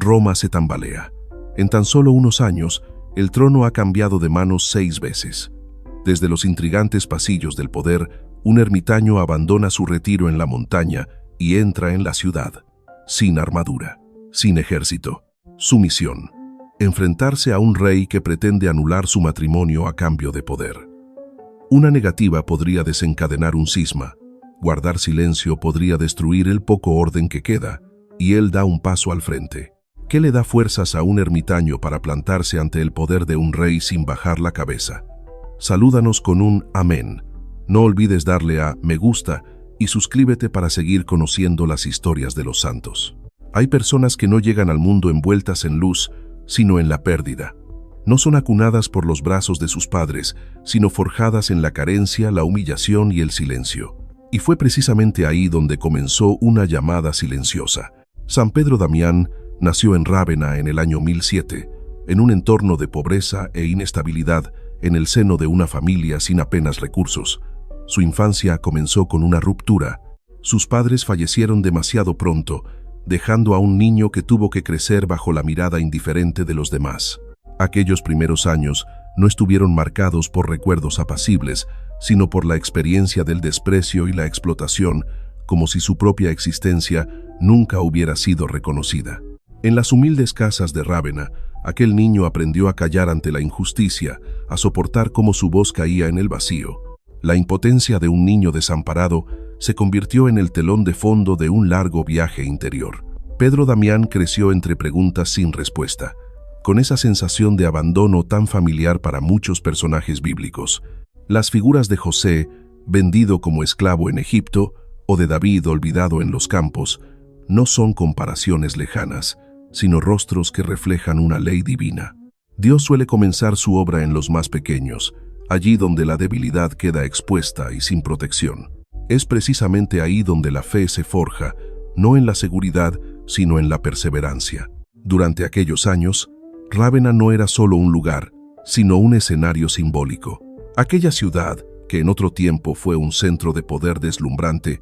Roma se tambalea. En tan solo unos años, el trono ha cambiado de manos 6 veces. Desde los intrigantes pasillos del poder, un ermitaño abandona su retiro en la montaña y entra en la ciudad, sin armadura, sin ejército. Su misión: enfrentarse a un rey que pretende anular su matrimonio a cambio de poder. Una negativa podría desencadenar un cisma, guardar silencio podría destruir el poco orden que queda, y él da un paso al frente. ¿Qué le da fuerzas a un ermitaño para plantarse ante el poder de un rey sin bajar la cabeza? Salúdanos con un amén. No olvides darle a me gusta y suscríbete para seguir conociendo las historias de los santos. Hay personas que no llegan al mundo envueltas en luz, sino en la pérdida. No son acunadas por los brazos de sus padres, sino forjadas en la carencia, la humillación y el silencio. Y fue precisamente ahí donde comenzó una llamada silenciosa. San Pedro Damián nació en Rávena en el año 1007, en un entorno de pobreza e inestabilidad, en el seno de una familia sin apenas recursos. Su infancia comenzó con una ruptura. Sus padres fallecieron demasiado pronto, dejando a un niño que tuvo que crecer bajo la mirada indiferente de los demás. Aquellos primeros años no estuvieron marcados por recuerdos apacibles, sino por la experiencia del desprecio y la explotación, como si su propia existencia nunca hubiera sido reconocida. En las humildes casas de Rávena, aquel niño aprendió a callar ante la injusticia, a soportar cómo su voz caía en el vacío. La impotencia de un niño desamparado se convirtió en el telón de fondo de un largo viaje interior. Pedro Damián creció entre preguntas sin respuesta, con esa sensación de abandono tan familiar para muchos personajes bíblicos. Las figuras de José, vendido como esclavo en Egipto, o de David olvidado en los campos, no son comparaciones lejanas, sino rostros que reflejan una ley divina. Dios suele comenzar su obra en los más pequeños, allí donde la debilidad queda expuesta y sin protección. Es precisamente ahí donde la fe se forja, no en la seguridad, sino en la perseverancia. Durante aquellos años, Rávena no era solo un lugar, sino un escenario simbólico. Aquella ciudad, que en otro tiempo fue un centro de poder deslumbrante,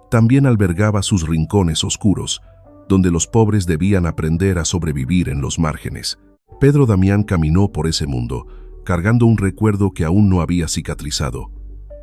también albergaba sus rincones oscuros, donde los pobres debían aprender a sobrevivir en los márgenes. Pedro Damián caminó por ese mundo, cargando un recuerdo que aún no había cicatrizado.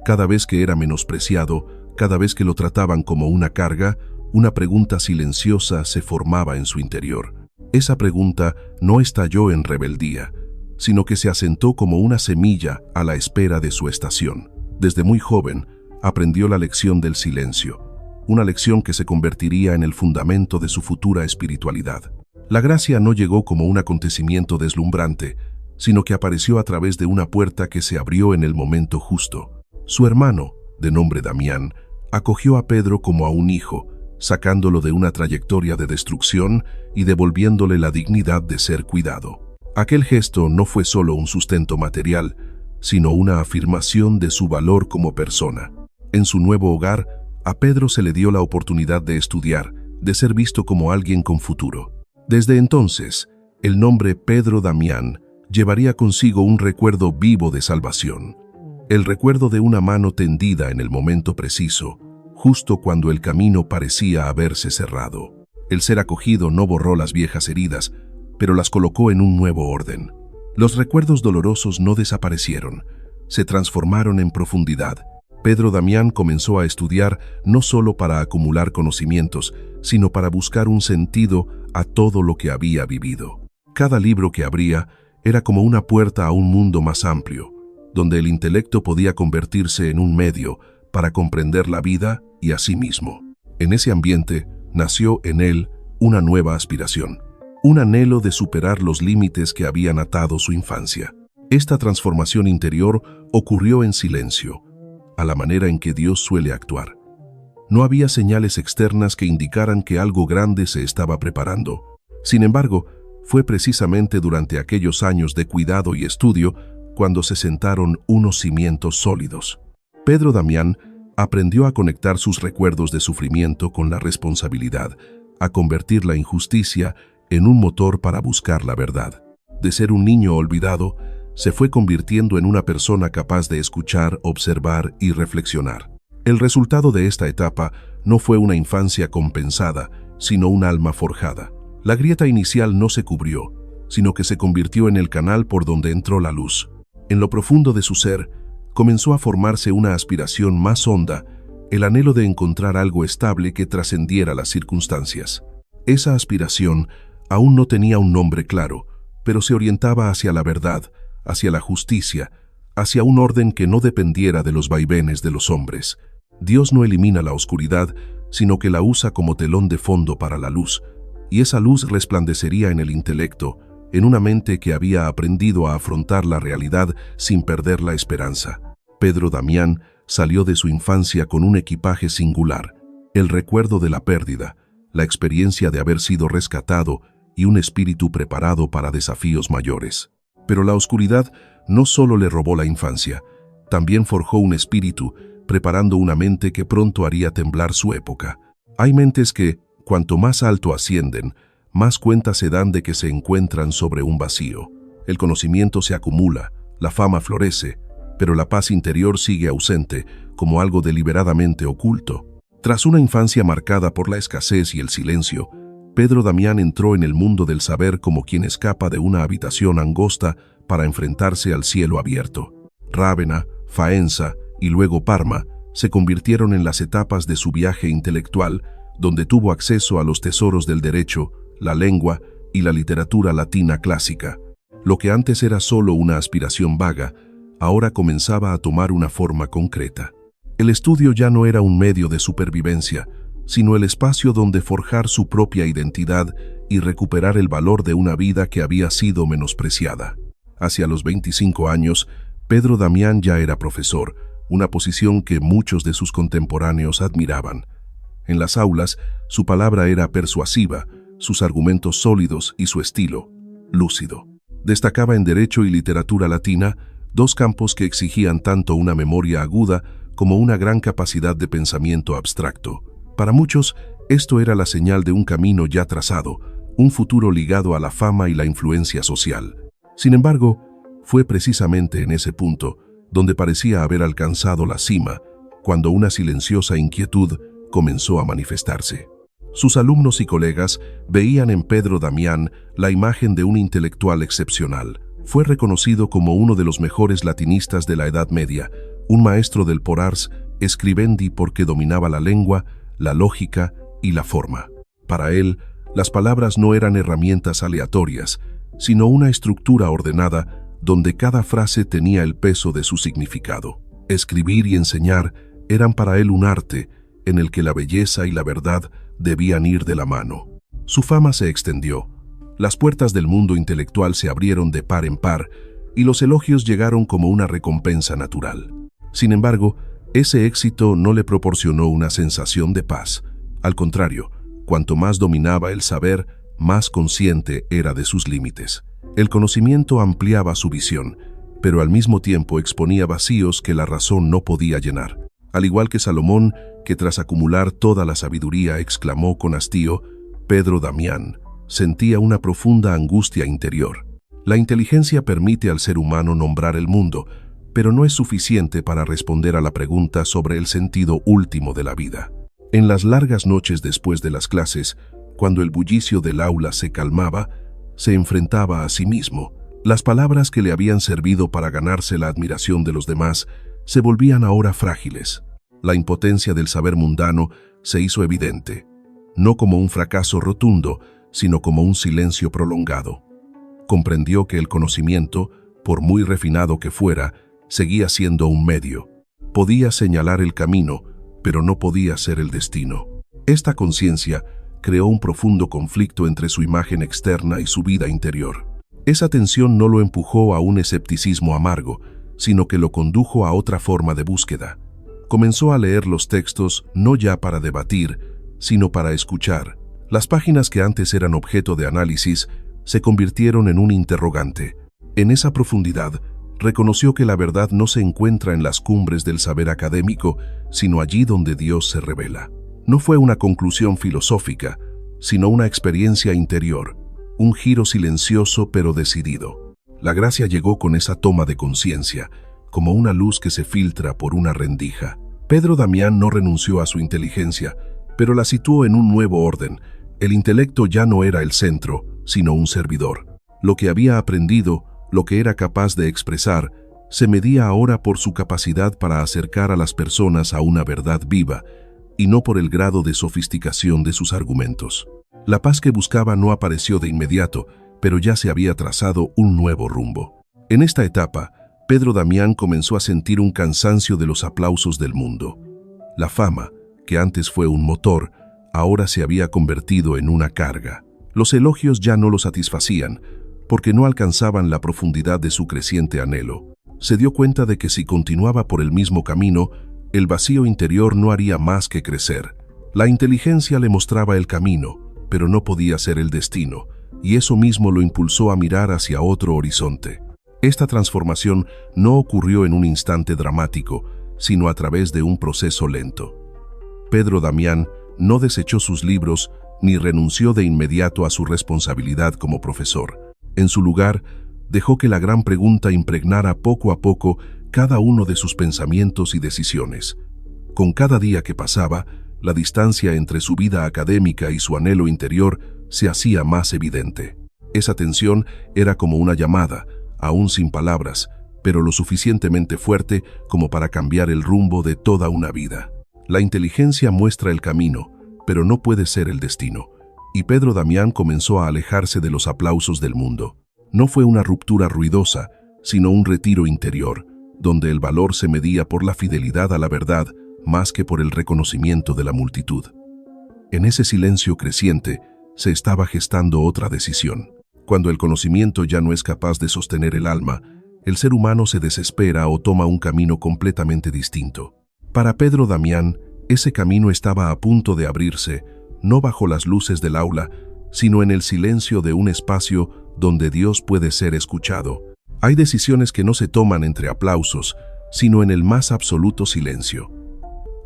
Cada vez que era menospreciado, cada vez que lo trataban como una carga, una pregunta silenciosa se formaba en su interior. Esa pregunta no estalló en rebeldía, sino que se asentó como una semilla a la espera de su estación. Desde muy joven, aprendió la lección del silencio, una lección que se convertiría en el fundamento de su futura espiritualidad. La gracia no llegó como un acontecimiento deslumbrante, sino que apareció a través de una puerta que se abrió en el momento justo. Su hermano, de nombre Damián, acogió a Pedro como a un hijo, sacándolo de una trayectoria de destrucción y devolviéndole la dignidad de ser cuidado. Aquel gesto no fue solo un sustento material, sino una afirmación de su valor como persona. En su nuevo hogar, a Pedro se le dio la oportunidad de estudiar, de ser visto como alguien con futuro. Desde entonces, el nombre Pedro Damián llevaría consigo un recuerdo vivo de salvación. El recuerdo de una mano tendida en el momento preciso, justo cuando el camino parecía haberse cerrado. El ser acogido no borró las viejas heridas, pero las colocó en un nuevo orden. Los recuerdos dolorosos no desaparecieron, se transformaron en profundidad. Pedro Damián comenzó a estudiar no solo para acumular conocimientos, sino para buscar un sentido a todo lo que había vivido. Cada libro que abría era como una puerta a un mundo más amplio, donde el intelecto podía convertirse en un medio para comprender la vida y a sí mismo. En ese ambiente nació en él una nueva aspiración, un anhelo de superar los límites que habían atado su infancia. Esta transformación interior ocurrió en silencio, a la manera en que Dios suele actuar. No había señales externas que indicaran que algo grande se estaba preparando. Sin embargo, fue precisamente durante aquellos años de cuidado y estudio cuando se sentaron unos cimientos sólidos. Pedro Damián aprendió a conectar sus recuerdos de sufrimiento con la responsabilidad, a convertir la injusticia en un motor para buscar la verdad. De ser un niño olvidado, se fue convirtiendo en una persona capaz de escuchar, observar y reflexionar. El resultado de esta etapa no fue una infancia compensada, sino un alma forjada. La grieta inicial no se cubrió, sino que se convirtió en el canal por donde entró la luz. En lo profundo de su ser, comenzó a formarse una aspiración más honda, el anhelo de encontrar algo estable que trascendiera las circunstancias. Esa aspiración aún no tenía un nombre claro, pero se orientaba hacia la verdad, hacia la justicia, hacia un orden que no dependiera de los vaivenes de los hombres. Dios no elimina la oscuridad, sino que la usa como telón de fondo para la luz, y esa luz resplandecería en el intelecto, en una mente que había aprendido a afrontar la realidad sin perder la esperanza. Pedro Damián salió de su infancia con un equipaje singular, el recuerdo de la pérdida, la experiencia de haber sido rescatado y un espíritu preparado para desafíos mayores. Pero la oscuridad no solo le robó la infancia, también forjó un espíritu, preparando una mente que pronto haría temblar su época. Hay mentes que, cuanto más alto ascienden, más cuenta se dan de que se encuentran sobre un vacío. El conocimiento se acumula, la fama florece, pero la paz interior sigue ausente, como algo deliberadamente oculto. Tras una infancia marcada por la escasez y el silencio, Pedro Damián entró en el mundo del saber como quien escapa de una habitación angosta para enfrentarse al cielo abierto. Rávena, Faenza y luego Parma se convirtieron en las etapas de su viaje intelectual, donde tuvo acceso a los tesoros del derecho, la lengua y la literatura latina clásica. Lo que antes era solo una aspiración vaga, ahora comenzaba a tomar una forma concreta. El estudio ya no era un medio de supervivencia, sino el espacio donde forjar su propia identidad y recuperar el valor de una vida que había sido menospreciada. Hacia los 25 años, Pedro Damián ya era profesor, una posición que muchos de sus contemporáneos admiraban. En las aulas, su palabra era persuasiva, sus argumentos sólidos y su estilo, lúcido. Destacaba en Derecho y Literatura Latina, dos campos que exigían tanto una memoria aguda como una gran capacidad de pensamiento abstracto. Para muchos, esto era la señal de un camino ya trazado, un futuro ligado a la fama y la influencia social. Sin embargo, fue precisamente en ese punto donde parecía haber alcanzado la cima, cuando una silenciosa inquietud comenzó a manifestarse. Sus alumnos y colegas veían en Pedro Damián la imagen de un intelectual excepcional. Fue reconocido como uno de los mejores latinistas de la Edad Media, un maestro del por ars scribendi porque dominaba la lengua, la lógica y la forma. Para él, las palabras no eran herramientas aleatorias, sino una estructura ordenada donde cada frase tenía el peso de su significado. Escribir y enseñar eran para él un arte en el que la belleza y la verdad debían ir de la mano. Su fama se extendió, las puertas del mundo intelectual se abrieron de par en par y los elogios llegaron como una recompensa natural. Sin embargo, ese éxito no le proporcionó una sensación de paz. Al contrario, cuanto más dominaba el saber, más consciente era de sus límites. El conocimiento ampliaba su visión, pero al mismo tiempo exponía vacíos que la razón no podía llenar. Al igual que Salomón, que tras acumular toda la sabiduría exclamó con hastío, Pedro Damián sentía una profunda angustia interior. La inteligencia permite al ser humano nombrar el mundo, pero no es suficiente para responder a la pregunta sobre el sentido último de la vida. En las largas noches después de las clases, cuando el bullicio del aula se calmaba, se enfrentaba a sí mismo. Las palabras que le habían servido para ganarse la admiración de los demás se volvían ahora frágiles. La impotencia del saber mundano se hizo evidente, no como un fracaso rotundo, sino como un silencio prolongado. Comprendió que el conocimiento, por muy refinado que fuera, seguía siendo un medio. Podía señalar el camino, pero no podía ser el destino. Esta conciencia creó un profundo conflicto entre su imagen externa y su vida interior. Esa tensión no lo empujó a un escepticismo amargo, sino que lo condujo a otra forma de búsqueda. Comenzó a leer los textos no ya para debatir, sino para escuchar. Las páginas que antes eran objeto de análisis se convirtieron en un interrogante. En esa profundidad, reconoció que la verdad no se encuentra en las cumbres del saber académico, sino allí donde Dios se revela. No fue una conclusión filosófica, sino una experiencia interior, un giro silencioso pero decidido. La gracia llegó con esa toma de conciencia, como una luz que se filtra por una rendija. Pedro Damián no renunció a su inteligencia, pero la situó en un nuevo orden, El intelecto ya no era el centro, sino un servidor. Lo que había aprendido, lo que era capaz de expresar, se medía ahora por su capacidad para acercar a las personas a una verdad viva, y no por el grado de sofisticación de sus argumentos. La paz que buscaba no apareció de inmediato, pero ya se había trazado un nuevo rumbo. En esta etapa, Pedro Damián comenzó a sentir un cansancio de los aplausos del mundo. La fama, que antes fue un motor, ahora se había convertido en una carga. Los elogios ya no lo satisfacían, porque no alcanzaban la profundidad de su creciente anhelo. Se dio cuenta de que si continuaba por el mismo camino, el vacío interior no haría más que crecer. La inteligencia le mostraba el camino, pero no podía ser el destino, y eso mismo lo impulsó a mirar hacia otro horizonte. Esta transformación no ocurrió en un instante dramático, sino a través de un proceso lento. Pedro Damián no desechó sus libros ni renunció de inmediato a su responsabilidad como profesor. En su lugar, dejó que la gran pregunta impregnara poco a poco cada uno de sus pensamientos y decisiones. Con cada día que pasaba, la distancia entre su vida académica y su anhelo interior se hacía más evidente. Esa tensión era como una llamada, aún sin palabras, pero lo suficientemente fuerte como para cambiar el rumbo de toda una vida. La inteligencia muestra el camino, pero no puede ser el destino, y Pedro Damián comenzó a alejarse de los aplausos del mundo. No fue una ruptura ruidosa, sino un retiro interior, donde el valor se medía por la fidelidad a la verdad más que por el reconocimiento de la multitud. En ese silencio creciente se estaba gestando otra decisión. Cuando el conocimiento ya no es capaz de sostener el alma, el ser humano se desespera o toma un camino completamente distinto. Para Pedro Damián, ese camino estaba a punto de abrirse, no bajo las luces del aula, sino en el silencio de un espacio donde Dios puede ser escuchado. Hay decisiones que no se toman entre aplausos, sino en el más absoluto silencio.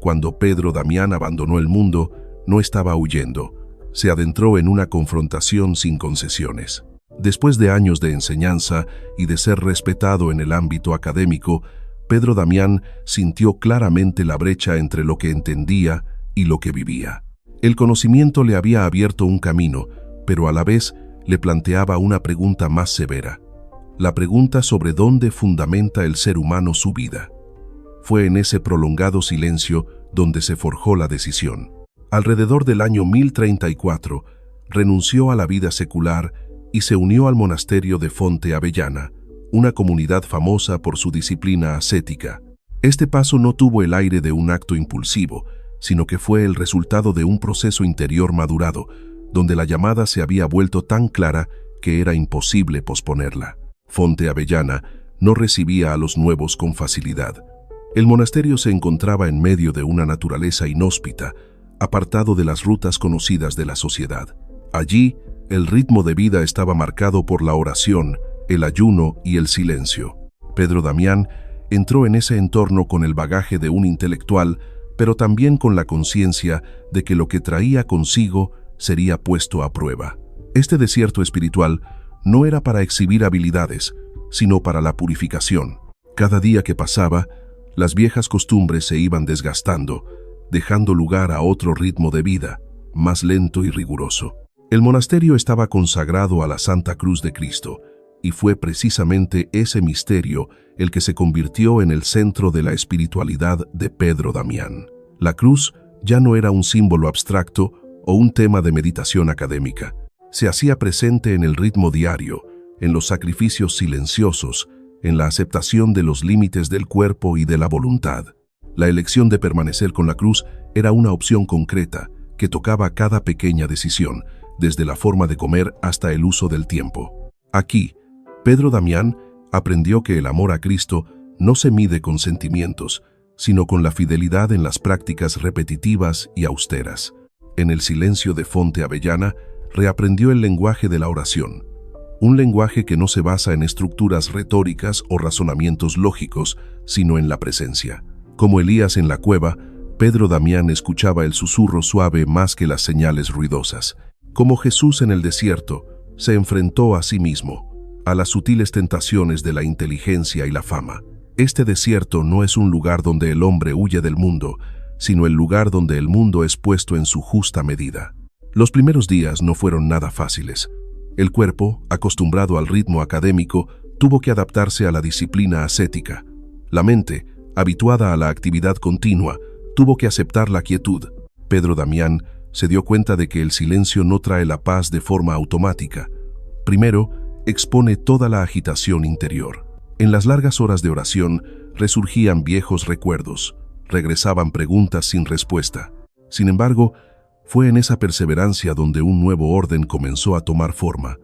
Cuando Pedro Damián abandonó el mundo, no estaba huyendo, se adentró en una confrontación sin concesiones. Después de años de enseñanza y de ser respetado en el ámbito académico, Pedro Damián sintió claramente la brecha entre lo que entendía y lo que vivía. El conocimiento le había abierto un camino, pero a la vez le planteaba una pregunta más severa. La pregunta sobre dónde fundamenta el ser humano su vida. Fue en ese prolongado silencio donde se forjó la decisión. Alrededor del año 1034, renunció a la vida secular y se unió al monasterio de Fonte Avellana, una comunidad famosa por su disciplina ascética. Este paso no tuvo el aire de un acto impulsivo, sino que fue el resultado de un proceso interior madurado, donde la llamada se había vuelto tan clara que era imposible posponerla. Fonte Avellana no recibía a los nuevos con facilidad. El monasterio se encontraba en medio de una naturaleza inhóspita, apartado de las rutas conocidas de la sociedad. Allí, el ritmo de vida estaba marcado por la oración, el ayuno y el silencio. Pedro Damián entró en ese entorno con el bagaje de un intelectual, pero también con la conciencia de que lo que traía consigo sería puesto a prueba. Este desierto espiritual no era para exhibir habilidades, sino para la purificación. Cada día que pasaba, las viejas costumbres se iban desgastando, dejando lugar a otro ritmo de vida, más lento y riguroso. El monasterio estaba consagrado a la Santa Cruz de Cristo, y fue precisamente ese misterio el que se convirtió en el centro de la espiritualidad de Pedro Damián. La cruz ya no era un símbolo abstracto o un tema de meditación académica. Se hacía presente en el ritmo diario, en los sacrificios silenciosos, en la aceptación de los límites del cuerpo y de la voluntad. La elección de permanecer con la cruz era una opción concreta que tocaba cada pequeña decisión, desde la forma de comer hasta el uso del tiempo. Aquí, Pedro Damián aprendió que el amor a Cristo no se mide con sentimientos, sino con la fidelidad en las prácticas repetitivas y austeras. En el silencio de Fonte Avellana, reaprendió el lenguaje de la oración, un lenguaje que no se basa en estructuras retóricas o razonamientos lógicos, sino en la presencia. Como Elías en la cueva, Pedro Damián escuchaba el susurro suave más que las señales ruidosas. Como Jesús en el desierto, se enfrentó a sí mismo, a las sutiles tentaciones de la inteligencia y la fama. Este desierto no es un lugar donde el hombre huye del mundo, sino el lugar donde el mundo es puesto en su justa medida. Los primeros días no fueron nada fáciles. El cuerpo, acostumbrado al ritmo académico, tuvo que adaptarse a la disciplina ascética. La mente, habituada a la actividad continua, tuvo que aceptar la quietud. Pedro Damián se dio cuenta de que el silencio no trae la paz de forma automática. Primero, expone toda la agitación interior. En las largas horas de oración, resurgían viejos recuerdos, regresaban preguntas sin respuesta. Sin embargo, fue en esa perseverancia donde un nuevo orden comenzó a tomar forma.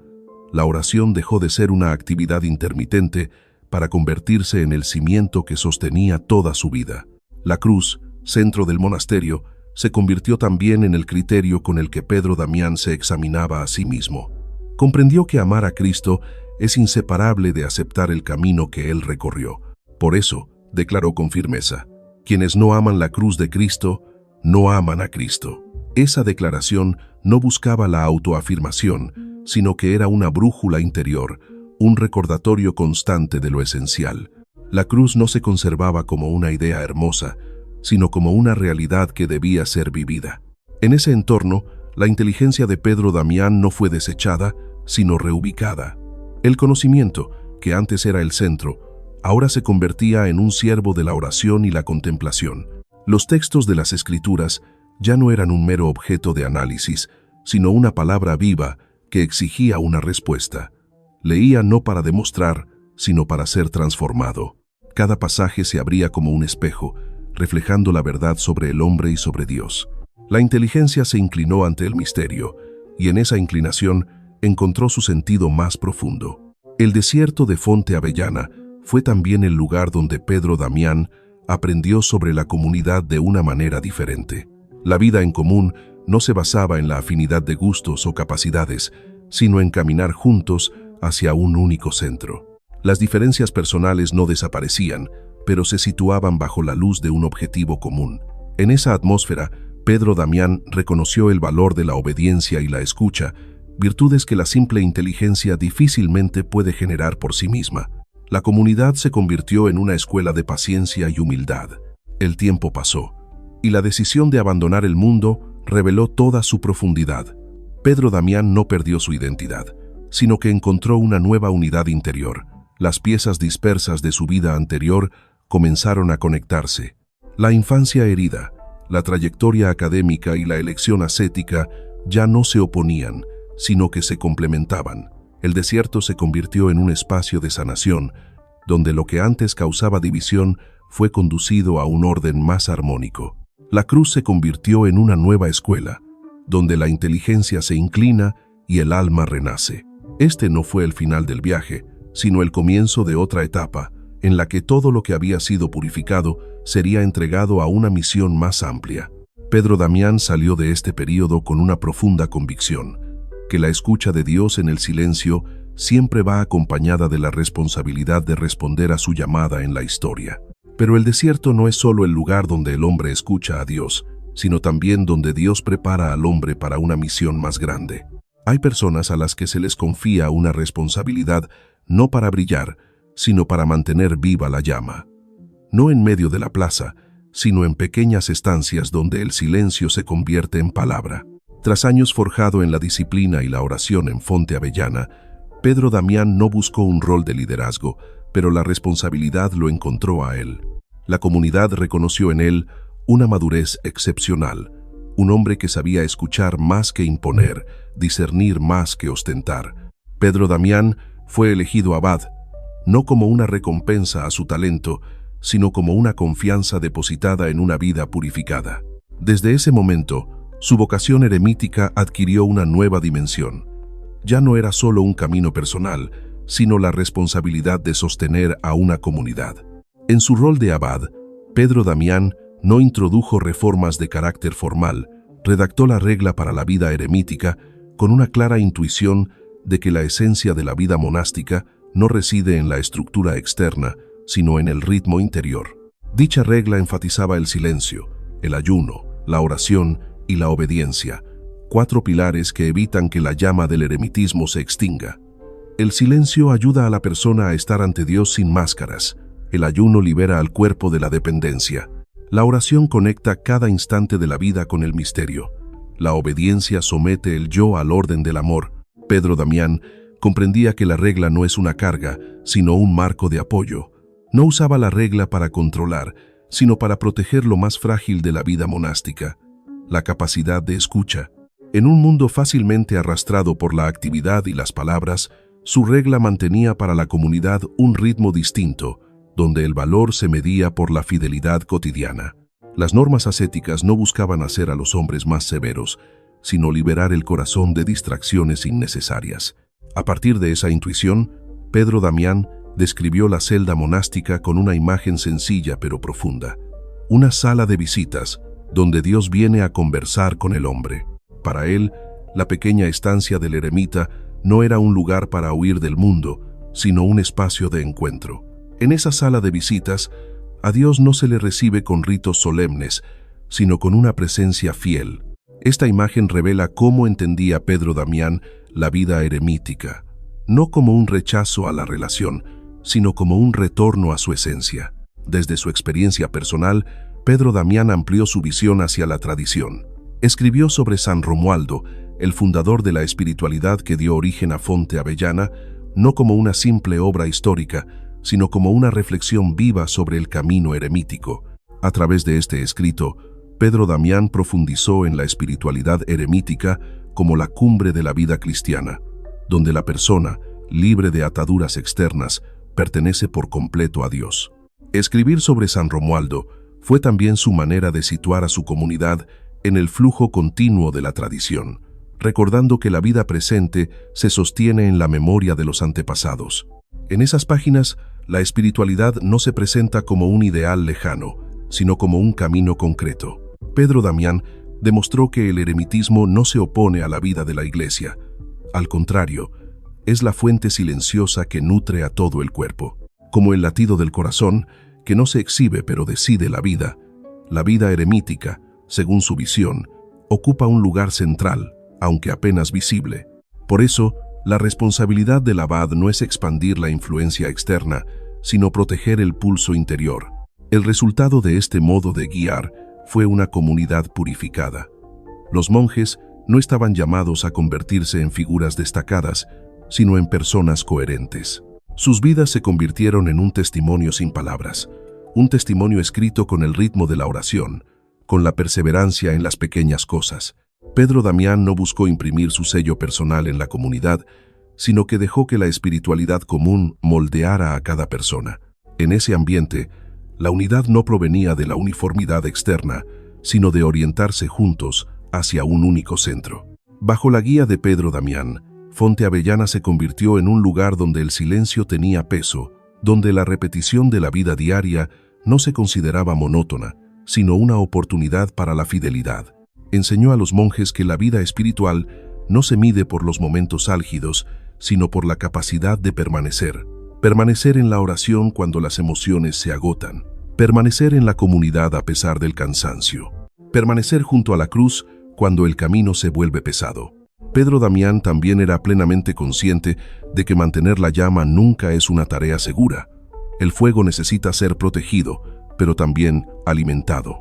La oración dejó de ser una actividad intermitente para convertirse en el cimiento que sostenía toda su vida. La cruz, centro del monasterio, se convirtió también en el criterio con el que Pedro Damián se examinaba a sí mismo. Comprendió que amar a Cristo es inseparable de aceptar el camino que Él recorrió. Por eso, declaró con firmeza, quienes no aman la cruz de Cristo, no aman a Cristo. Esa declaración no buscaba la autoafirmación, sino que era una brújula interior, un recordatorio constante de lo esencial. La cruz no se conservaba como una idea hermosa, sino como una realidad que debía ser vivida. En ese entorno, la inteligencia de Pedro Damián no fue desechada, sino reubicada. El conocimiento, que antes era el centro, ahora se convertía en un siervo de la oración y la contemplación. Los textos de las Escrituras ya no eran un mero objeto de análisis, sino una palabra viva que exigía una respuesta. Leía no para demostrar, sino para ser transformado. Cada pasaje se abría como un espejo, reflejando la verdad sobre el hombre y sobre Dios. La inteligencia se inclinó ante el misterio, y en esa inclinación encontró su sentido más profundo. El desierto de Fonte Avellana fue también el lugar donde Pedro Damián aprendió sobre la comunidad de una manera diferente. La vida en común no se basaba en la afinidad de gustos o capacidades, sino en caminar juntos hacia un único centro. Las diferencias personales no desaparecían, pero se situaban bajo la luz de un objetivo común. En esa atmósfera, Pedro Damián reconoció el valor de la obediencia y la escucha, virtudes que la simple inteligencia difícilmente puede generar por sí misma. La comunidad se convirtió en una escuela de paciencia y humildad. El tiempo pasó, y la decisión de abandonar el mundo reveló toda su profundidad. Pedro Damián no perdió su identidad, sino que encontró una nueva unidad interior. Las piezas dispersas de su vida anterior comenzaron a conectarse. La infancia herida, la trayectoria académica y la elección ascética ya no se oponían, sino que se complementaban. El desierto se convirtió en un espacio de sanación, donde lo que antes causaba división fue conducido a un orden más armónico. La cruz se convirtió en una nueva escuela, donde la inteligencia se inclina y el alma renace. Este no fue el final del viaje, sino el comienzo de otra etapa, en la que todo lo que había sido purificado sería entregado a una misión más amplia. Pedro Damián salió de este período con una profunda convicción, que la escucha de Dios en el silencio siempre va acompañada de la responsabilidad de responder a su llamada en la historia. Pero el desierto no es solo el lugar donde el hombre escucha a Dios, sino también donde Dios prepara al hombre para una misión más grande. Hay personas a las que se les confía una responsabilidad no para brillar, sino para mantener viva la llama. No en medio de la plaza, sino en pequeñas estancias donde el silencio se convierte en palabra. Tras años forjado en la disciplina y la oración en Fonte Avellana, Pedro Damián no buscó un rol de liderazgo, pero la responsabilidad lo encontró a él. La comunidad reconoció en él una madurez excepcional, un hombre que sabía escuchar más que imponer, discernir más que ostentar. Pedro Damián fue elegido abad, no como una recompensa a su talento, sino como una confianza depositada en una vida purificada. Desde ese momento, su vocación eremítica adquirió una nueva dimensión. Ya no era solo un camino personal, sino la responsabilidad de sostener a una comunidad. En su rol de abad, Pedro Damián no introdujo reformas de carácter formal, redactó la regla para la vida eremítica con una clara intuición de que la esencia de la vida monástica no reside en la estructura externa, sino en el ritmo interior. Dicha regla enfatizaba el silencio, el ayuno, la oración y la obediencia, 4 pilares que evitan que la llama del eremitismo se extinga. El silencio ayuda a la persona a estar ante Dios sin máscaras. El ayuno libera al cuerpo de la dependencia. La oración conecta cada instante de la vida con el misterio. La obediencia somete el yo al orden del amor. Pedro Damián comprendía que la regla no es una carga, sino un marco de apoyo. No usaba la regla para controlar, sino para proteger lo más frágil de la vida monástica, la capacidad de escucha. En un mundo fácilmente arrastrado por la actividad y las palabras, su regla mantenía para la comunidad un ritmo distinto, donde el valor se medía por la fidelidad cotidiana. Las normas ascéticas no buscaban hacer a los hombres más severos, sino liberar el corazón de distracciones innecesarias. A partir de esa intuición, Pedro Damián describió la celda monástica con una imagen sencilla pero profunda. Una sala de visitas, donde Dios viene a conversar con el hombre. Para él, la pequeña estancia del eremita no era un lugar para huir del mundo, sino un espacio de encuentro. En esa sala de visitas, a Dios no se le recibe con ritos solemnes, sino con una presencia fiel. Esta imagen revela cómo entendía Pedro Damián la vida eremítica, no como un rechazo a la relación, sino como un retorno a su esencia. Desde su experiencia personal, Pedro Damián amplió su visión hacia la tradición. Escribió sobre San Romualdo, el fundador de la espiritualidad que dio origen a Fonte Avellana, no como una simple obra histórica, sino como una reflexión viva sobre el camino eremítico. A través de este escrito, Pedro Damián profundizó en la espiritualidad eremítica como la cumbre de la vida cristiana, donde la persona, libre de ataduras externas, pertenece por completo a Dios. Escribir sobre San Romualdo fue también su manera de situar a su comunidad en el flujo continuo de la tradición, recordando que la vida presente se sostiene en la memoria de los antepasados. En esas páginas, la espiritualidad no se presenta como un ideal lejano, sino como un camino concreto. Pedro Damián demostró que el eremitismo no se opone a la vida de la Iglesia. Al contrario, es la fuente silenciosa que nutre a todo el cuerpo. Como el latido del corazón, que no se exhibe pero decide la vida eremítica, según su visión, ocupa un lugar central, aunque apenas visible. Por eso, la responsabilidad del abad no es expandir la influencia externa, sino proteger el pulso interior. El resultado de este modo de guiar fue una comunidad purificada. Los monjes no estaban llamados a convertirse en figuras destacadas, sino en personas coherentes. Sus vidas se convirtieron en un testimonio sin palabras, un testimonio escrito con el ritmo de la oración, con la perseverancia en las pequeñas cosas. Pedro Damián no buscó imprimir su sello personal en la comunidad, sino que dejó que la espiritualidad común moldeara a cada persona. En ese ambiente, la unidad no provenía de la uniformidad externa, sino de orientarse juntos hacia un único centro. Bajo la guía de Pedro Damián, Fonte Avellana se convirtió en un lugar donde el silencio tenía peso, donde la repetición de la vida diaria no se consideraba monótona, sino una oportunidad para la fidelidad. Enseñó a los monjes que la vida espiritual no se mide por los momentos álgidos, sino por la capacidad de permanecer. Permanecer en la oración cuando las emociones se agotan. Permanecer en la comunidad a pesar del cansancio. Permanecer junto a la cruz cuando el camino se vuelve pesado. Pedro Damián también era plenamente consciente de que mantener la llama nunca es una tarea segura. El fuego necesita ser protegido, pero también alimentado.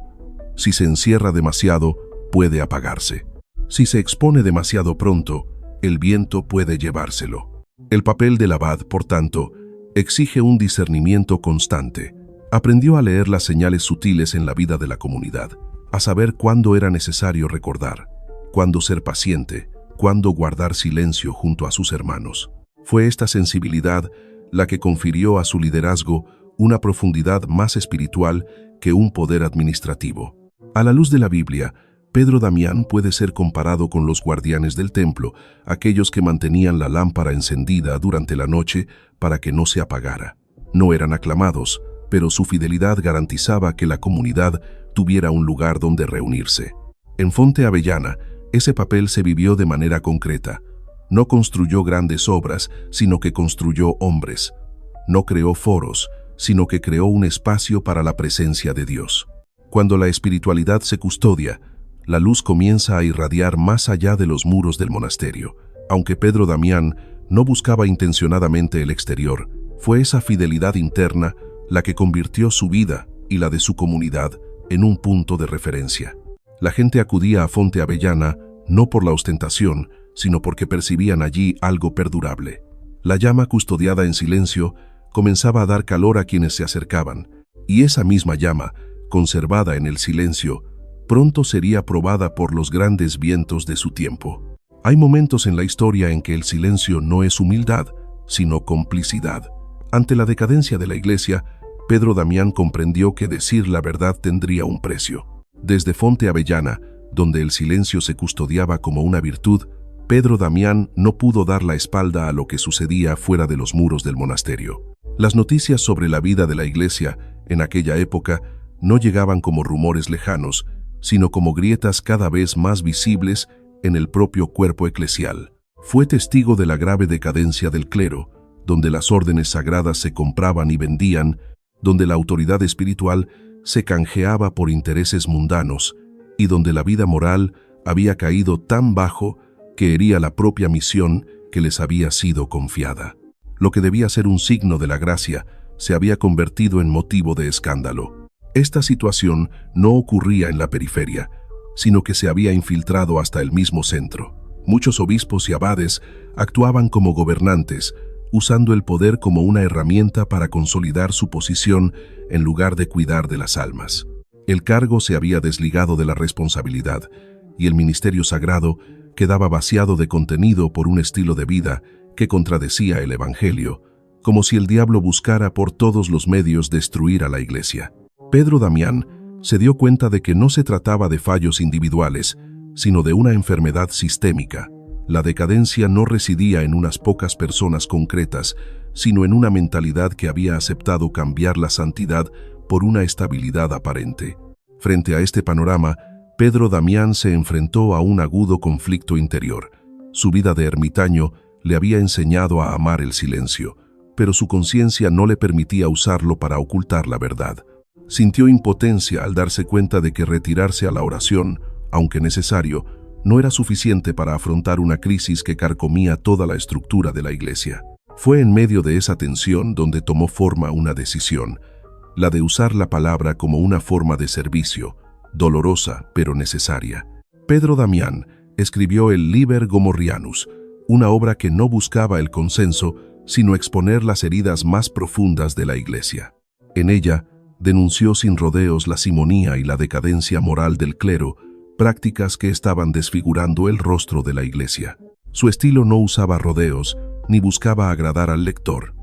Si se encierra demasiado, puede apagarse. Si se expone demasiado pronto, el viento puede llevárselo. El papel del abad, por tanto, exige un discernimiento constante. Aprendió a leer las señales sutiles en la vida de la comunidad, a saber cuándo era necesario recordar, cuándo ser paciente, cuándo guardar silencio junto a sus hermanos. Fue esta sensibilidad la que confirió a su liderazgo una profundidad más espiritual que un poder administrativo. A la luz de la Biblia, Pedro Damián puede ser comparado con los guardianes del templo, aquellos que mantenían la lámpara encendida durante la noche para que no se apagara. No eran aclamados, pero su fidelidad garantizaba que la comunidad tuviera un lugar donde reunirse. En Fonte Avellana, ese papel se vivió de manera concreta. No construyó grandes obras, sino que construyó hombres. No creó foros, sino que creó un espacio para la presencia de Dios. Cuando la espiritualidad se custodia, la luz comienza a irradiar más allá de los muros del monasterio. Aunque Pedro Damián no buscaba intencionadamente el exterior, fue esa fidelidad interna la que convirtió su vida y la de su comunidad en un punto de referencia. La gente acudía a Fonte Avellana no por la ostentación, sino porque percibían allí algo perdurable. La llama custodiada en silencio comenzaba a dar calor a quienes se acercaban, y esa misma llama, conservada en el silencio, pronto sería probada por los grandes vientos de su tiempo. Hay momentos en la historia en que el silencio no es humildad, sino complicidad. Ante la decadencia de la Iglesia, Pedro Damián comprendió que decir la verdad tendría un precio. Desde Fonte Avellana, donde el silencio se custodiaba como una virtud, Pedro Damián no pudo dar la espalda a lo que sucedía fuera de los muros del monasterio. Las noticias sobre la vida de la Iglesia en aquella época no llegaban como rumores lejanos, sino como grietas cada vez más visibles en el propio cuerpo eclesial. Fue testigo de la grave decadencia del clero, donde las órdenes sagradas se compraban y vendían, donde la autoridad espiritual se canjeaba por intereses mundanos y donde la vida moral había caído tan bajo que hería la propia misión que les había sido confiada. Lo que debía ser un signo de la gracia se había convertido en motivo de escándalo. Esta situación no ocurría en la periferia, sino que se había infiltrado hasta el mismo centro. Muchos obispos y abades actuaban como gobernantes, usando el poder como una herramienta para consolidar su posición en lugar de cuidar de las almas. El cargo se había desligado de la responsabilidad, y el ministerio sagrado quedaba vaciado de contenido por un estilo de vida que contradecía el Evangelio, como si el diablo buscara por todos los medios destruir a la Iglesia. Pedro Damián se dio cuenta de que no se trataba de fallos individuales, sino de una enfermedad sistémica. La decadencia no residía en unas pocas personas concretas, sino en una mentalidad que había aceptado cambiar la santidad por una estabilidad aparente. Frente a este panorama, Pedro Damián se enfrentó a un agudo conflicto interior. Su vida de ermitaño le había enseñado a amar el silencio, pero su conciencia no le permitía usarlo para ocultar la verdad. Sintió impotencia al darse cuenta de que retirarse a la oración, aunque necesario, no era suficiente para afrontar una crisis que carcomía toda la estructura de la Iglesia. Fue en medio de esa tensión donde tomó forma una decisión, la de usar la palabra como una forma de servicio, dolorosa pero necesaria. Pedro Damián escribió el Liber Gomorrhianus, una obra que no buscaba el consenso, sino exponer las heridas más profundas de la Iglesia. En ella, denunció sin rodeos la simonía y la decadencia moral del clero, prácticas que estaban desfigurando el rostro de la Iglesia. Su estilo no usaba rodeos, ni buscaba agradar al lector.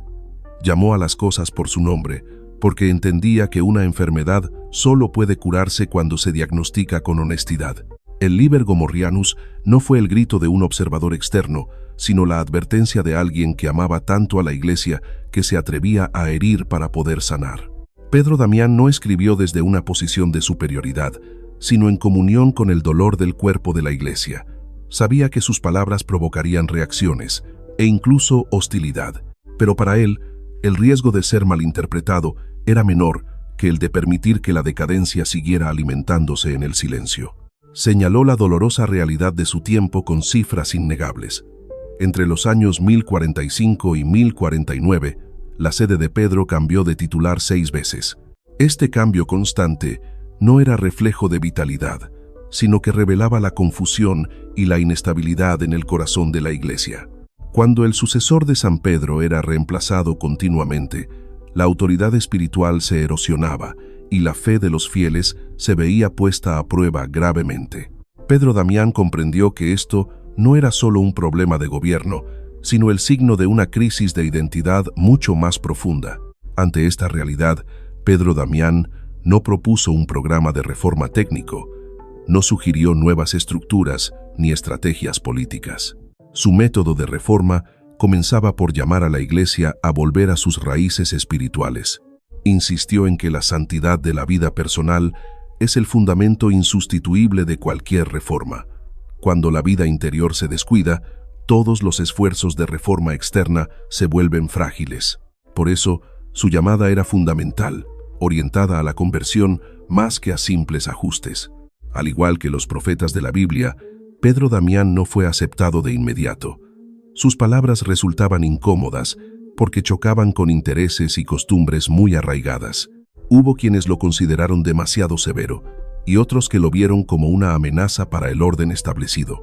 Llamó a las cosas por su nombre, porque entendía que una enfermedad solo puede curarse cuando se diagnostica con honestidad. El Liber Gomorrhianus no fue el grito de un observador externo, sino la advertencia de alguien que amaba tanto a la Iglesia que se atrevía a herir para poder sanar. Pedro Damián no escribió desde una posición de superioridad, sino en comunión con el dolor del cuerpo de la Iglesia. Sabía que sus palabras provocarían reacciones e incluso hostilidad, pero para él, el riesgo de ser malinterpretado era menor que el de permitir que la decadencia siguiera alimentándose en el silencio. Señaló la dolorosa realidad de su tiempo con cifras innegables. Entre los años 1045 y 1049, la sede de Pedro cambió de titular 6 veces. Este cambio constante no era reflejo de vitalidad, sino que revelaba la confusión y la inestabilidad en el corazón de la Iglesia. Cuando el sucesor de San Pedro era reemplazado continuamente, la autoridad espiritual se erosionaba y la fe de los fieles se veía puesta a prueba gravemente. Pedro Damián comprendió que esto no era solo un problema de gobierno, sino el signo de una crisis de identidad mucho más profunda. Ante esta realidad, Pedro Damián no propuso un programa de reforma técnico, no sugirió nuevas estructuras ni estrategias políticas. Su método de reforma comenzaba por llamar a la Iglesia a volver a sus raíces espirituales. Insistió en que la santidad de la vida personal es el fundamento insustituible de cualquier reforma. Cuando la vida interior se descuida, todos los esfuerzos de reforma externa se vuelven frágiles. Por eso, su llamada era fundamental, orientada a la conversión más que a simples ajustes. Al igual que los profetas de la Biblia, Pedro Damián no fue aceptado de inmediato. Sus palabras resultaban incómodas porque chocaban con intereses y costumbres muy arraigadas. Hubo quienes lo consideraron demasiado severo y otros que lo vieron como una amenaza para el orden establecido.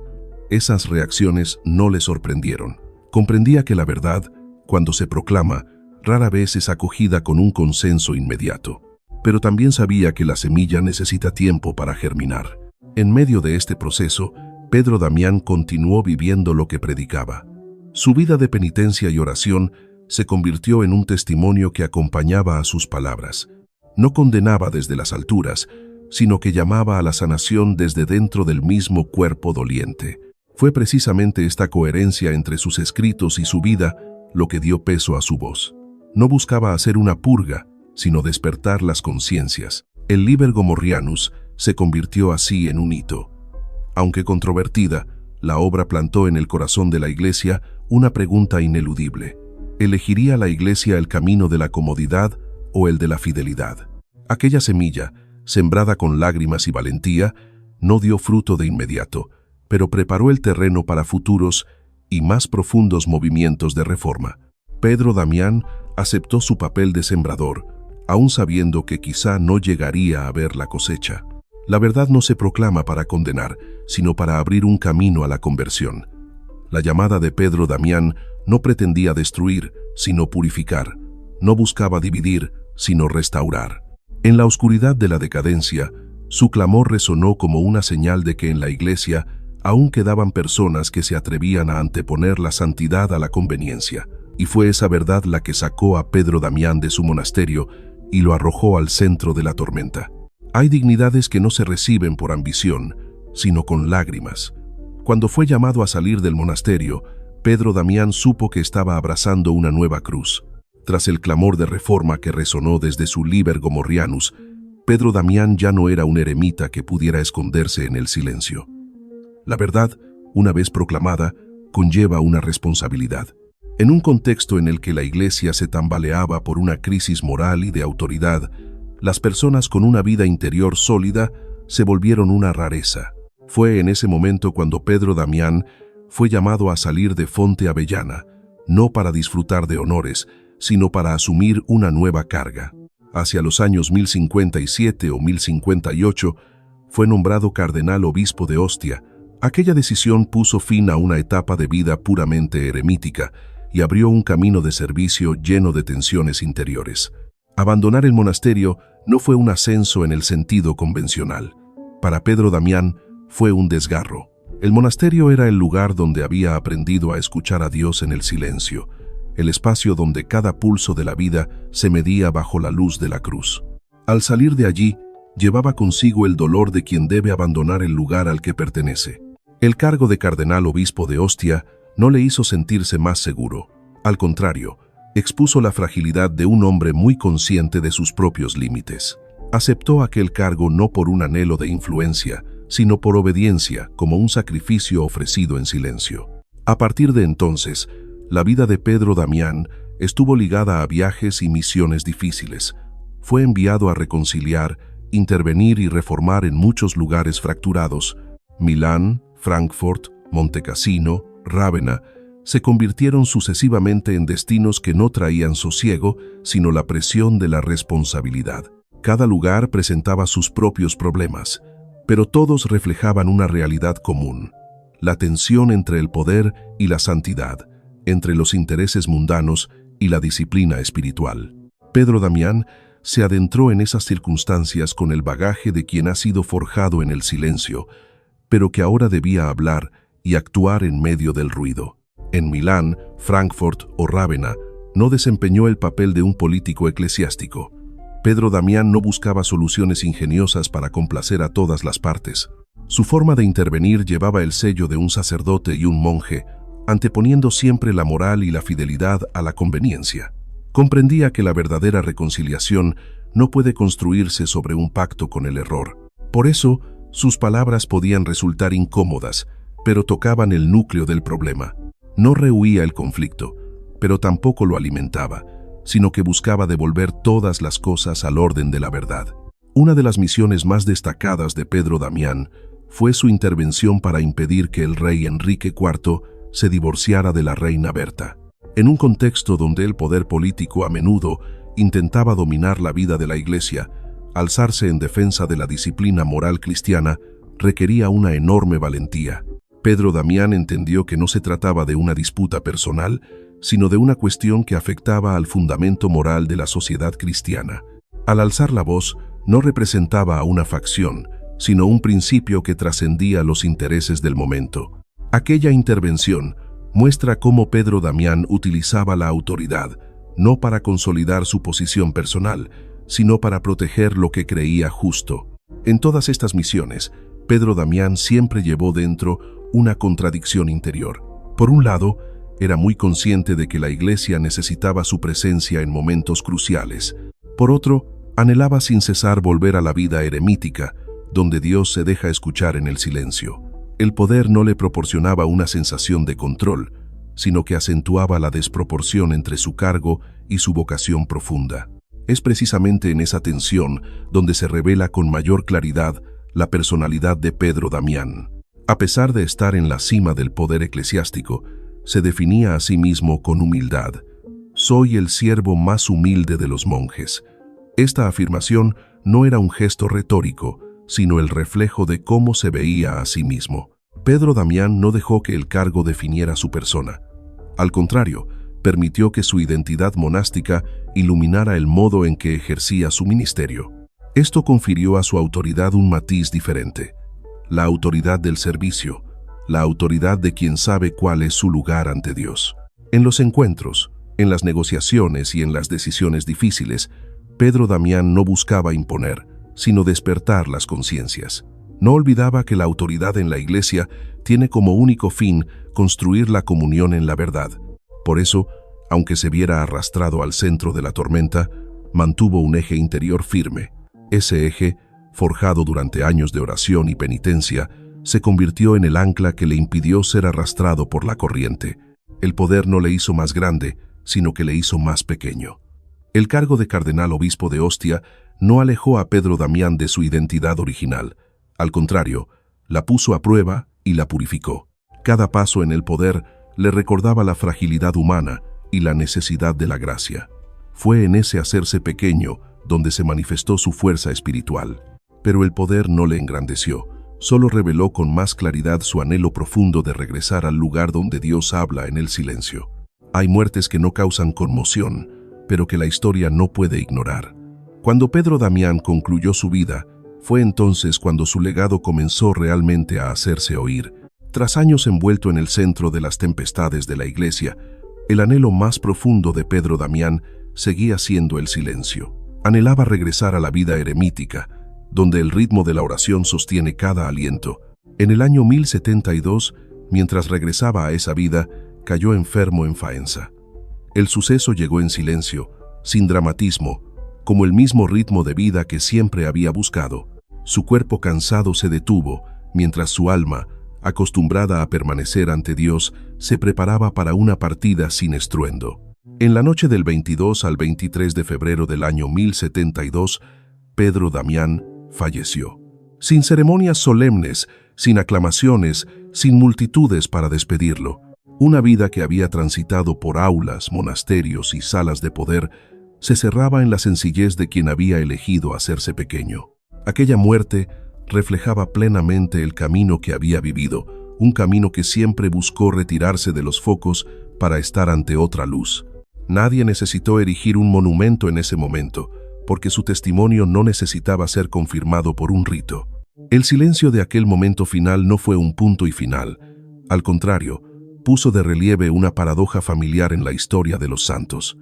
Esas reacciones no le sorprendieron. Comprendía que la verdad, cuando se proclama, rara vez es acogida con un consenso inmediato. Pero también sabía que la semilla necesita tiempo para germinar. En medio de este proceso, Pedro Damián continuó viviendo lo que predicaba. Su vida de penitencia y oración se convirtió en un testimonio que acompañaba a sus palabras. No condenaba desde las alturas, sino que llamaba a la sanación desde dentro del mismo cuerpo doliente. Fue precisamente esta coherencia entre sus escritos y su vida lo que dio peso a su voz. No buscaba hacer una purga, sino despertar las conciencias. El Liber Gomorrhianus se convirtió así en un hito. Aunque controvertida, la obra plantó en el corazón de la Iglesia una pregunta ineludible. ¿Elegiría la Iglesia el camino de la comodidad o el de la fidelidad? Aquella semilla, sembrada con lágrimas y valentía, no dio fruto de inmediato, pero preparó el terreno para futuros y más profundos movimientos de reforma. Pedro Damián aceptó su papel de sembrador, aún sabiendo que quizá no llegaría a ver la cosecha. La verdad no se proclama para condenar, sino para abrir un camino a la conversión. La llamada de Pedro Damián no pretendía destruir, sino purificar. No buscaba dividir, sino restaurar. En la oscuridad de la decadencia, su clamor resonó como una señal de que en la Iglesia aún quedaban personas que se atrevían a anteponer la santidad a la conveniencia. Y fue esa verdad la que sacó a Pedro Damián de su monasterio y lo arrojó al centro de la tormenta. Hay dignidades que no se reciben por ambición, sino con lágrimas. Cuando fue llamado a salir del monasterio, Pedro Damián supo que estaba abrazando una nueva cruz. Tras el clamor de reforma que resonó desde su Liber Gomorrhianus, Pedro Damián ya no era un eremita que pudiera esconderse en el silencio. La verdad, una vez proclamada, conlleva una responsabilidad. En un contexto en el que la Iglesia se tambaleaba por una crisis moral y de autoridad, las personas con una vida interior sólida se volvieron una rareza. Fue en ese momento cuando Pedro Damián fue llamado a salir de Fonte Avellana, no para disfrutar de honores, sino para asumir una nueva carga. Hacia los años 1057 o 1058, fue nombrado cardenal obispo de Ostia. Aquella decisión puso fin a una etapa de vida puramente eremítica y abrió un camino de servicio lleno de tensiones interiores. Abandonar el monasterio no fue un ascenso en el sentido convencional. Para Pedro Damián fue un desgarro. El monasterio era el lugar donde había aprendido a escuchar a Dios en el silencio, el espacio donde cada pulso de la vida se medía bajo la luz de la cruz. Al salir de allí, llevaba consigo el dolor de quien debe abandonar el lugar al que pertenece. El cargo de cardenal obispo de Ostia no le hizo sentirse más seguro. Al contrario, expuso la fragilidad de un hombre muy consciente de sus propios límites. Aceptó aquel cargo no por un anhelo de influencia, sino por obediencia, como un sacrificio ofrecido en silencio. A partir de entonces, la vida de Pedro Damián estuvo ligada a viajes y misiones difíciles. Fue enviado a reconciliar, intervenir y reformar en muchos lugares fracturados. Milán, Frankfurt, Montecassino, Rávena, se convirtieron sucesivamente en destinos que no traían sosiego, sino la presión de la responsabilidad. Cada lugar presentaba sus propios problemas, pero todos reflejaban una realidad común: la tensión entre el poder y la santidad, entre los intereses mundanos y la disciplina espiritual. Pedro Damián se adentró en esas circunstancias con el bagaje de quien ha sido forjado en el silencio, pero que ahora debía hablar y actuar en medio del ruido. En Milán, Frankfurt o Rávena, no desempeñó el papel de un político eclesiástico. Pedro Damián no buscaba soluciones ingeniosas para complacer a todas las partes. Su forma de intervenir llevaba el sello de un sacerdote y un monje, anteponiendo siempre la moral y la fidelidad a la conveniencia. Comprendía que la verdadera reconciliación no puede construirse sobre un pacto con el error. Por eso, sus palabras podían resultar incómodas, pero tocaban el núcleo del problema. No rehuía el conflicto, pero tampoco lo alimentaba, sino que buscaba devolver todas las cosas al orden de la verdad. Una de las misiones más destacadas de Pedro Damián fue su intervención para impedir que el rey Enrique IV se divorciara de la reina Berta. En un contexto donde el poder político a menudo intentaba dominar la vida de la Iglesia, alzarse en defensa de la disciplina moral cristiana requería una enorme valentía. Pedro Damián entendió que no se trataba de una disputa personal, sino de una cuestión que afectaba al fundamento moral de la sociedad cristiana. Al alzar la voz, no representaba a una facción, sino un principio que trascendía los intereses del momento. Aquella intervención muestra cómo Pedro Damián utilizaba la autoridad, no para consolidar su posición personal, sino para proteger lo que creía justo. En todas estas misiones, Pedro Damián siempre llevó dentro una contradicción interior. Por un lado, era muy consciente de que la Iglesia necesitaba su presencia en momentos cruciales. Por otro, anhelaba sin cesar volver a la vida eremítica, donde Dios se deja escuchar en el silencio. El poder no le proporcionaba una sensación de control, sino que acentuaba la desproporción entre su cargo y su vocación profunda. Es precisamente en esa tensión donde se revela con mayor claridad la personalidad de Pedro Damián. A pesar de estar en la cima del poder eclesiástico, se definía a sí mismo con humildad. «Soy el siervo más humilde de los monjes». Esta afirmación no era un gesto retórico, sino el reflejo de cómo se veía a sí mismo. Pedro Damián no dejó que el cargo definiera su persona. Al contrario, permitió que su identidad monástica iluminara el modo en que ejercía su ministerio. Esto confirió a su autoridad un matiz diferente: la autoridad del servicio, la autoridad de quien sabe cuál es su lugar ante Dios. En los encuentros, en las negociaciones y en las decisiones difíciles, Pedro Damián no buscaba imponer, sino despertar las conciencias. No olvidaba que la autoridad en la Iglesia tiene como único fin construir la comunión en la verdad. Por eso, aunque se viera arrastrado al centro de la tormenta, mantuvo un eje interior firme. Ese eje, forjado durante años de oración y penitencia, se convirtió en el ancla que le impidió ser arrastrado por la corriente. El poder no le hizo más grande, sino que le hizo más pequeño. El cargo de cardenal obispo de Ostia no alejó a Pedro Damián de su identidad original. Al contrario, la puso a prueba y la purificó. Cada paso en el poder le recordaba la fragilidad humana y la necesidad de la gracia. Fue en ese hacerse pequeño donde se manifestó su fuerza espiritual. Pero el poder no le engrandeció, solo reveló con más claridad su anhelo profundo de regresar al lugar donde Dios habla en el silencio. Hay muertes que no causan conmoción, pero que la historia no puede ignorar. Cuando Pedro Damián concluyó su vida, fue entonces cuando su legado comenzó realmente a hacerse oír. Tras años envuelto en el centro de las tempestades de la Iglesia, el anhelo más profundo de Pedro Damián seguía siendo el silencio. Anhelaba regresar a la vida eremítica, donde el ritmo de la oración sostiene cada aliento. En el año 1072, mientras regresaba a esa vida, cayó enfermo en Faenza. El suceso llegó en silencio, sin dramatismo, como el mismo ritmo de vida que siempre había buscado. Su cuerpo cansado se detuvo, mientras su alma, acostumbrada a permanecer ante Dios, se preparaba para una partida sin estruendo. En la noche del 22 al 23 de febrero del año 1072, Pedro Damián falleció. Sin ceremonias solemnes, sin aclamaciones, sin multitudes para despedirlo. Una vida que había transitado por aulas, monasterios y salas de poder se cerraba en la sencillez de quien había elegido hacerse pequeño. Aquella muerte reflejaba plenamente el camino que había vivido, un camino que siempre buscó retirarse de los focos para estar ante otra luz. Nadie necesitó erigir un monumento en ese momento, porque su testimonio no necesitaba ser confirmado por un rito. El silencio de aquel momento final no fue un punto y final. Al contrario, puso de relieve una paradoja familiar en la historia de los santos.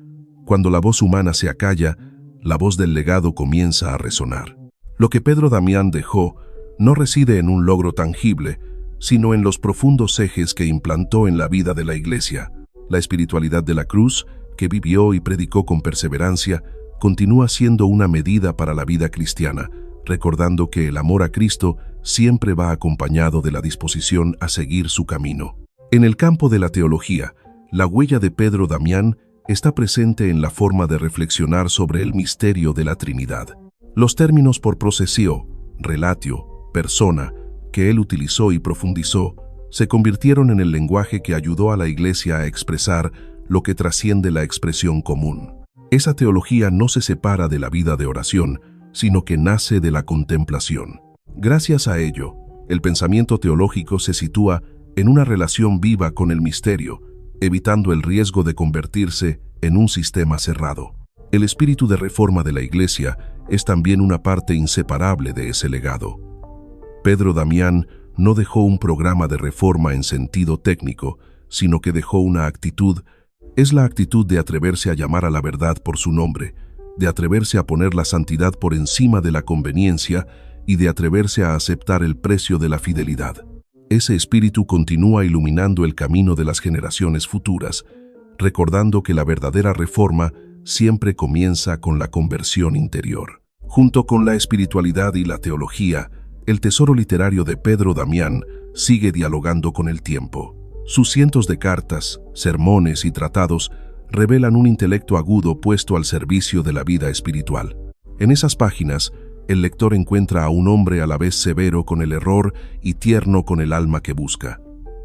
Cuando la voz humana se acalla, la voz del legado comienza a resonar. Lo que Pedro Damián dejó no reside en un logro tangible, sino en los profundos ejes que implantó en la vida de la Iglesia. La espiritualidad de la cruz, que vivió y predicó con perseverancia, continúa siendo una medida para la vida cristiana, recordando que el amor a Cristo siempre va acompañado de la disposición a seguir su camino. En el campo de la teología, la huella de Pedro Damián está presente en la forma de reflexionar sobre el misterio de la Trinidad. Los términos por procesio, relatio, persona, que él utilizó y profundizó, se convirtieron en el lenguaje que ayudó a la Iglesia a expresar lo que trasciende la expresión común. Esa teología no se separa de la vida de oración, sino que nace de la contemplación. Gracias a ello, el pensamiento teológico se sitúa en una relación viva con el misterio, evitando el riesgo de convertirse en un sistema cerrado. El espíritu de reforma de la Iglesia es también una parte inseparable de ese legado. Pedro Damián no dejó un programa de reforma en sentido técnico, sino que dejó una actitud. Es la actitud de atreverse a llamar a la verdad por su nombre, de atreverse a poner la santidad por encima de la conveniencia y de atreverse a aceptar el precio de la fidelidad. Ese espíritu continúa iluminando el camino de las generaciones futuras, recordando que la verdadera reforma siempre comienza con la conversión interior. Junto con la espiritualidad y la teología, el tesoro literario de Pedro Damián sigue dialogando con el tiempo. Sus cientos de cartas, sermones y tratados revelan un intelecto agudo puesto al servicio de la vida espiritual. En esas páginas, el lector encuentra a un hombre a la vez severo con el error y tierno con el alma que busca.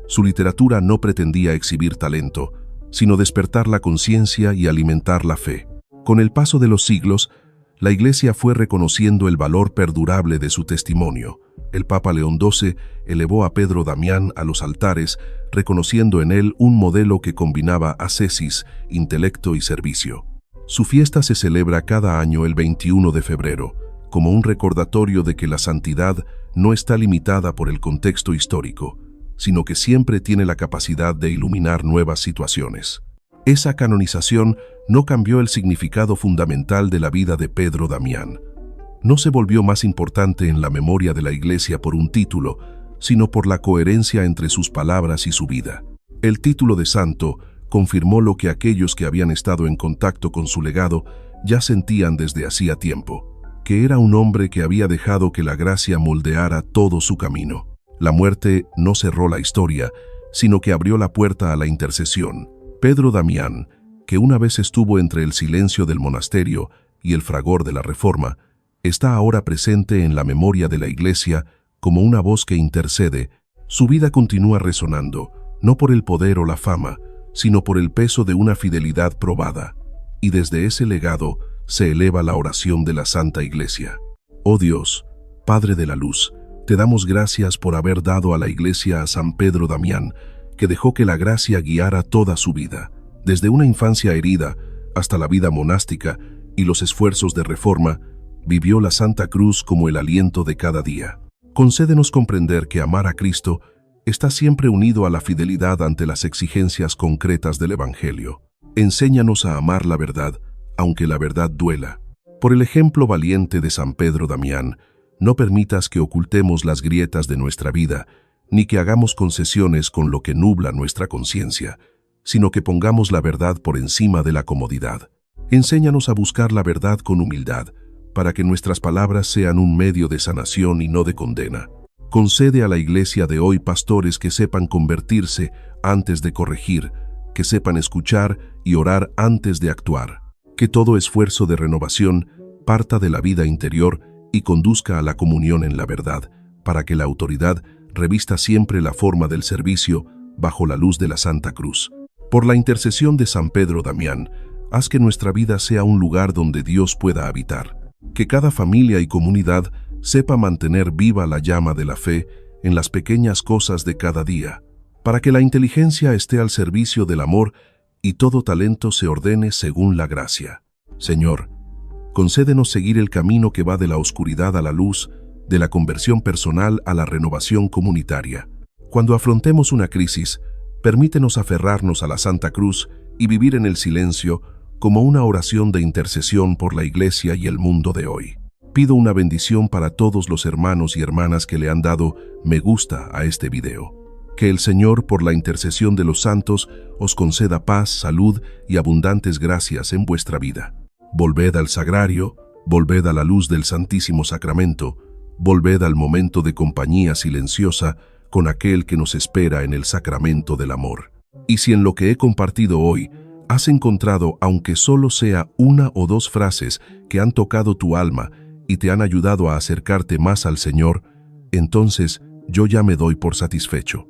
Su literatura no pretendía exhibir talento, sino despertar la conciencia y alimentar la fe. Con el paso de los siglos, la Iglesia fue reconociendo el valor perdurable de su testimonio. El Papa León XII elevó a Pedro Damián a los altares, reconociendo en él un modelo que combinaba ascesis, intelecto y servicio. Su fiesta se celebra cada año el 21 de febrero, como un recordatorio de que la santidad no está limitada por el contexto histórico, sino que siempre tiene la capacidad de iluminar nuevas situaciones. Esa canonización no cambió el significado fundamental de la vida de Pedro Damián. No se volvió más importante en la memoria de la Iglesia por un título, sino por la coherencia entre sus palabras y su vida. El título de santo confirmó lo que aquellos que habían estado en contacto con su legado ya sentían desde hacía tiempo, que era un hombre que había dejado que la gracia moldeara todo su camino. La muerte no cerró la historia, sino que abrió la puerta a la intercesión. Pedro Damián, que una vez estuvo entre el silencio del monasterio y el fragor de la Reforma, está ahora presente en la memoria de la Iglesia como una voz que intercede. Su vida continúa resonando, no por el poder o la fama, sino por el peso de una fidelidad probada. Y desde ese legado se eleva la oración de la Santa Iglesia. Oh Dios, Padre de la luz, te damos gracias por haber dado a la Iglesia a San Pedro Damián, que dejó que la gracia guiara toda su vida, desde una infancia herida hasta la vida monástica y los esfuerzos de reforma. Vivió la Santa Cruz como el aliento de cada día. Concédenos comprender que amar a Cristo está siempre unido a la fidelidad ante las exigencias concretas del Evangelio. Enséñanos a amar la verdad, aunque la verdad duela. Por el ejemplo valiente de San Pedro Damián, no permitas que ocultemos las grietas de nuestra vida, ni que hagamos concesiones con lo que nubla nuestra conciencia, sino que pongamos la verdad por encima de la comodidad. Enséñanos a buscar la verdad con humildad, para que nuestras palabras sean un medio de sanación y no de condena. Concede a la Iglesia de hoy pastores que sepan convertirse antes de corregir, que sepan escuchar y orar antes de actuar. Que todo esfuerzo de renovación parta de la vida interior y conduzca a la comunión en la verdad, para que la autoridad revista siempre la forma del servicio bajo la luz de la Santa Cruz. Por la intercesión de San Pedro Damián, haz que nuestra vida sea un lugar donde Dios pueda habitar. Que cada familia y comunidad sepa mantener viva la llama de la fe en las pequeñas cosas de cada día, para que la inteligencia esté al servicio del amor y todo talento se ordene según la gracia. Señor, concédenos seguir el camino que va de la oscuridad a la luz, de la conversión personal a la renovación comunitaria. Cuando afrontemos una crisis, permítenos aferrarnos a la Santa Cruz y vivir en el silencio como una oración de intercesión por la Iglesia y el mundo de hoy. Pido una bendición para todos los hermanos y hermanas que le han dado me gusta a este video. Que el Señor, por la intercesión de los santos, os conceda paz, salud y abundantes gracias en vuestra vida. Volved al sagrario, volved a la luz del Santísimo Sacramento, volved al momento de compañía silenciosa con aquel que nos espera en el sacramento del amor. Y si en lo que he compartido hoy has encontrado, aunque solo sea una o dos frases que han tocado tu alma y te han ayudado a acercarte más al Señor, entonces yo ya me doy por satisfecho.